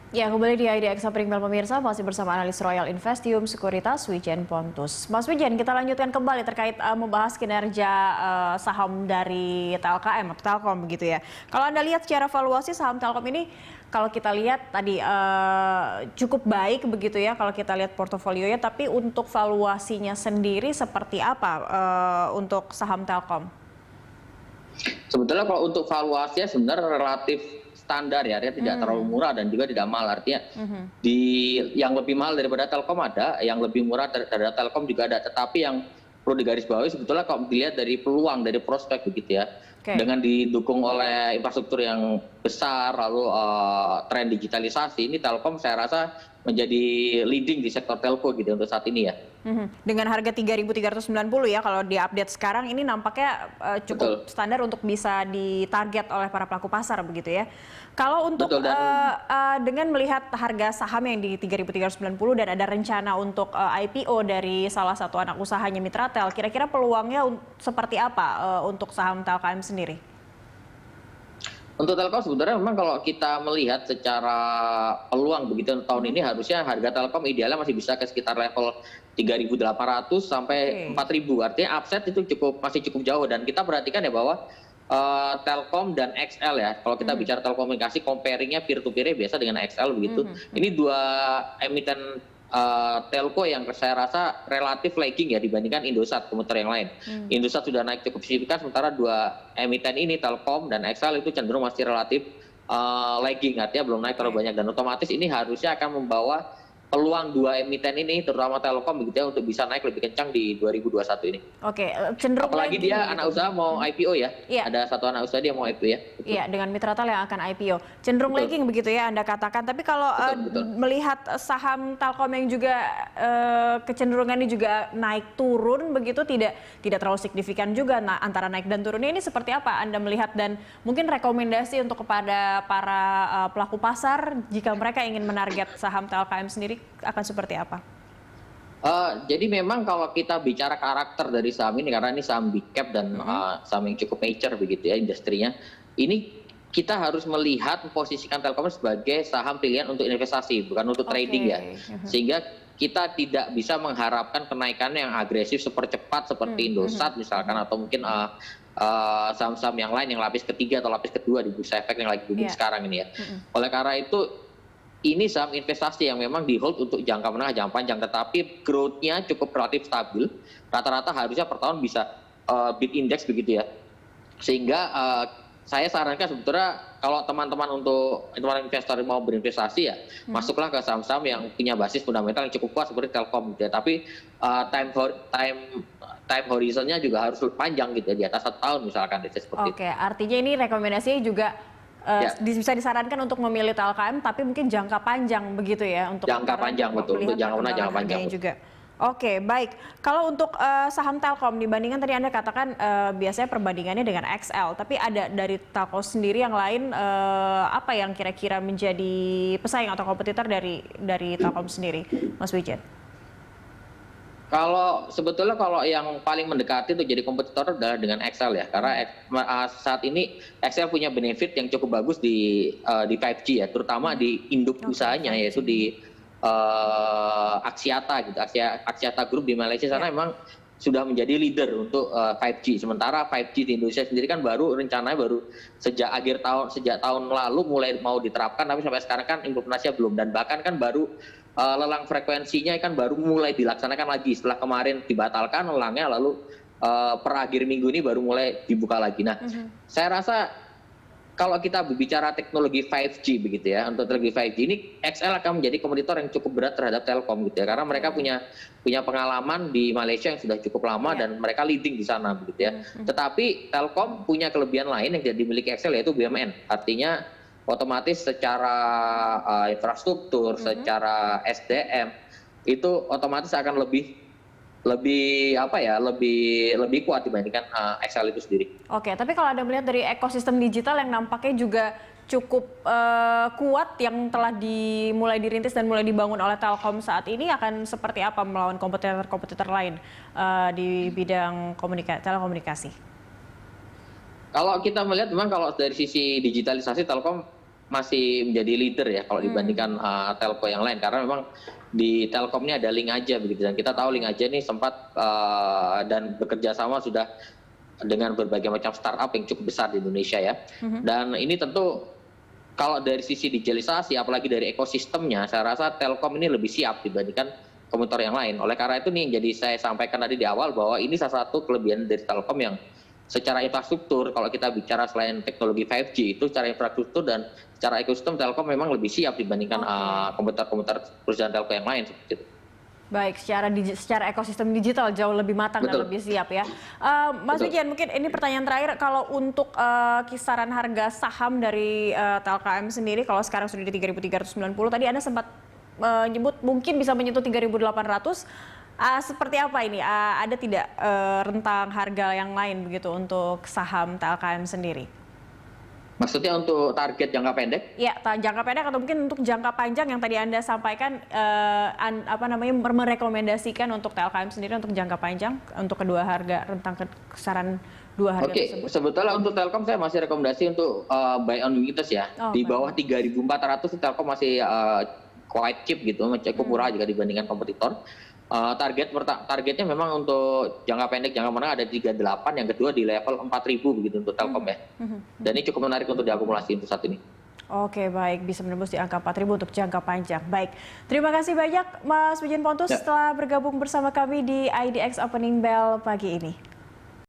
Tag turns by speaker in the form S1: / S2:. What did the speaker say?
S1: Ya, kembali di IDX Sapring pemirsa, masih bersama analis Royal Investium Sekuritas Wijen Pontus. Mas Wijen, kita lanjutkan kembali terkait membahas kinerja saham dari TLKM atau Telkom begitu ya. Kalau Anda lihat secara valuasi saham Telkom ini, kalau kita lihat tadi cukup baik begitu ya kalau kita lihat portofolionya, tapi untuk valuasinya sendiri seperti apa untuk saham Telkom?
S2: Sebetulnya kalau untuk valuasinya sebenarnya relatif standar ya, artinya tidak terlalu murah dan juga tidak mahal. Artinya di yang lebih mahal daripada Telkom ada, yang lebih murah daripada Telkom juga ada. Tetapi yang perlu digarisbawahi sebetulnya kalau dilihat dari peluang, dari prospek begitu ya, dengan didukung oleh infrastruktur yang besar, lalu tren digitalisasi, ini Telkom saya rasa menjadi leading di sektor telco gitu untuk saat ini ya.
S1: Dengan harga 3.390 ya kalau di-update sekarang ini nampaknya cukup standar untuk bisa ditarget oleh para pelaku pasar begitu ya. Kalau untuk dengan melihat harga saham yang di 3.390 dan ada rencana untuk IPO dari salah satu anak usahanya Mitratel, kira-kira peluangnya seperti apa untuk saham Telkom sendiri?
S2: Untuk Telkom sebenarnya memang kalau kita melihat secara peluang begitu tahun ini harusnya harga Telkom idealnya masih bisa ke sekitar level 3.800 sampai 4.000. Artinya upside itu masih cukup jauh, dan kita perhatikan ya bahwa Telkom dan XL ya, kalau kita bicara telekomunikasi comparingnya peer to peer biasa dengan XL begitu. Ini dua emiten telco yang saya rasa relatif lagging ya dibandingkan Indosat, komuter yang lain. Indosat sudah naik cukup signifikan, sementara dua emiten ini Telkom dan XL itu cenderung masih relatif lagging, artinya belum naik terlalu banyak, dan otomatis ini harusnya akan membawa peluang dua emiten ini terutama Telkom begitu ya untuk bisa naik lebih kencang di 2021 ini.
S1: Oke, cenderung
S2: apalagi dia gitu. Anak usaha mau IPO ya. Ada satu anak usaha dia mau IPO ya.
S1: Iya, dengan Mitratel yang akan IPO. Cenderung lagging begitu ya Anda katakan. Tapi kalau melihat saham Telkom yang juga kecenderungannya juga naik turun begitu, tidak terlalu signifikan juga antara naik dan turunnya, ini seperti apa Anda melihat, dan mungkin rekomendasi untuk kepada para pelaku pasar jika mereka ingin menarget saham Telkom sendiri akan seperti apa?
S2: Jadi memang kalau kita bicara karakter dari saham ini, karena ini saham big cap dan saham yang cukup mature begitu ya industrinya, ini kita harus melihat memposisikan Telkom sebagai saham pilihan untuk investasi, bukan untuk trading ya. Sehingga kita tidak bisa mengharapkan kenaikan yang agresif super cepat seperti Indosat misalkan, atau mungkin saham-saham yang lain yang lapis ketiga atau lapis kedua di bursa efek yang lagi booming sekarang ini ya. Oleh karena itu ini saham investasi yang memang di hold untuk jangka menengah, jangka panjang, tetapi growth-nya cukup relatif stabil. Rata-rata harusnya per tahun bisa beat index begitu ya. Sehingga saya sarankan sebetulnya kalau teman-teman investor mau berinvestasi ya, masuklah ke saham-saham yang punya basis fundamental yang cukup kuat seperti Telkom gitu ya. Tapi time horizonnya juga harus panjang gitu ya, di atas 1 tahun misalkan seperti itu.
S1: Oke, artinya ini rekomendasinya juga bisa disarankan untuk memilih Telkom, tapi mungkin jangka panjang begitu ya, untuk
S2: jangka panjang, betul, untuk jangka menengah, jangka panjang
S1: juga. Oke, baik. Kalau untuk saham Telkom dibandingkan tadi Anda katakan biasanya perbandingannya dengan XL, tapi ada dari Telkom sendiri yang lain, apa yang kira-kira menjadi pesaing atau kompetitor dari Telkom sendiri, Mas Wijen?
S2: Sebetulnya kalau yang paling mendekati untuk jadi kompetitor adalah dengan XL ya, karena saat ini XL punya benefit yang cukup bagus di 5G ya, terutama di induk usahanya yaitu di Axiata gitu, Axiata Group di Malaysia sana memang sudah menjadi leader untuk 5G. Sementara 5G di Indonesia sendiri kan rencananya baru sejak tahun lalu mulai mau diterapkan, tapi sampai sekarang kan implementasinya belum, dan bahkan kan baru lelang frekuensinya kan baru mulai dilaksanakan lagi setelah kemarin dibatalkan lelangnya, lalu per akhir minggu ini baru mulai dibuka lagi. Nah, saya rasa kalau kita berbicara teknologi 5G begitu ya, untuk teknologi 5G ini XL akan menjadi kompetitor yang cukup berat terhadap Telkom gitu ya, karena mereka punya pengalaman di Malaysia yang sudah cukup lama dan mereka leading di sana begitu ya. Tetapi Telkom punya kelebihan lain yang tidak dimiliki XL, yaitu BUMN. Artinya otomatis secara infrastruktur, secara SDM itu otomatis akan lebih kuat dibandingkan XL itu sendiri.
S1: Oke, tapi kalau Anda melihat dari ekosistem digital yang nampaknya juga cukup kuat yang telah mulai dirintis dan mulai dibangun oleh Telkom saat ini, akan seperti apa melawan kompetitor lain di bidang telekomunikasi?
S2: Kalau kita melihat memang kalau dari sisi digitalisasi Telkom masih menjadi leader ya kalau dibandingkan telco yang lain, karena memang di Telkom ini ada Link Aja begitu, dan kita tahu Link Aja ini sempat dan bekerja sama sudah dengan berbagai macam startup yang cukup besar di Indonesia ya. Dan ini tentu kalau dari sisi digitalisasi, apalagi dari ekosistemnya, saya rasa Telkom ini lebih siap dibandingkan komuter yang lain. Oleh karena itu nih, jadi saya sampaikan tadi di awal bahwa ini salah satu kelebihan dari Telkom yang secara infrastruktur, kalau kita bicara selain teknologi 5G, itu secara infrastruktur dan secara ekosistem Telkom memang lebih siap dibandingkan komuter-komuter perusahaan Telkom yang lain seperti itu.
S1: Baik, secara ekosistem digital jauh lebih matang dan lebih siap ya. Mas Wijen, mungkin ini pertanyaan terakhir, kalau untuk kisaran harga saham dari TLKM sendiri, kalau sekarang sudah di 3.390, tadi Anda sempat menyebut mungkin bisa menyentuh 3.800. Seperti apa ini? Ada tidak rentang harga yang lain begitu untuk saham TLKM sendiri?
S2: Maksudnya untuk target jangka pendek?
S1: Ya, jangka pendek atau mungkin untuk jangka panjang yang tadi Anda sampaikan, merekomendasikan untuk TLKM sendiri untuk jangka panjang untuk kedua harga, rentang kisaran dua harga tersebut.
S2: Sebetulnya untuk Telkom saya masih rekomendasi untuk buy on weakness ya. Di bawah 3.400 Telkom masih quite cheap gitu, cukup murah jika dibandingkan kompetitor. Targetnya memang untuk jangka pendek, jangka menengah ada 38, yang kedua di level 4.000 begitu untuk Telkom ya. Dan ini cukup menarik untuk diakumulasi untuk saat ini.
S1: Oke, baik, bisa menembus di angka 4.000 untuk jangka panjang. Baik, terima kasih banyak Mas Wijen Pontus setelah bergabung bersama kami di IDX Opening Bell pagi ini.